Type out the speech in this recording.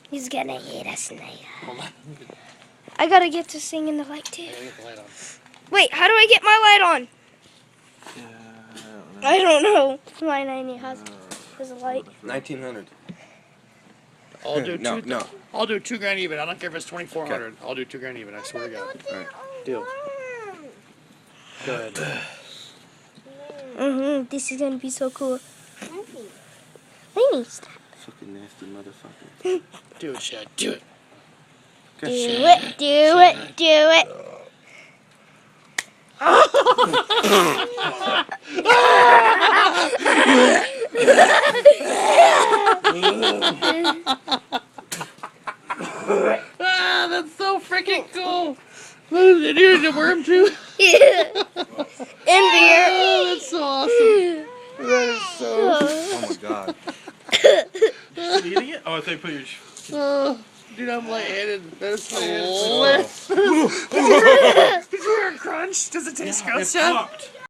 He's gonna eat a snail. Hold on. I gotta get this thing in the light too. I gotta get the light on. Wait, how do I get my light on? I don't know. I don't know. Mine only has a light. 1900. I'll do No. I'll do $2,000 even. I don't care if it's 2,400. I'll do $2,000 even. I swear to God. All right. Deal. Good. This is gonna be so cool. Lenny, stop. Fucking nasty motherfucker. Do it, Shad. Do it. Do it. Ah, that's so freaking cool. Did you eat a worm too? Yeah. In there. Oh, that's so awesome. That is so. Oh my god. Still eating it? Oh, I thought you put your... Oh, dude, I'm lightheaded. That is hilarious. Did you hear a crunch? Does it taste gross, It's Shad? popped.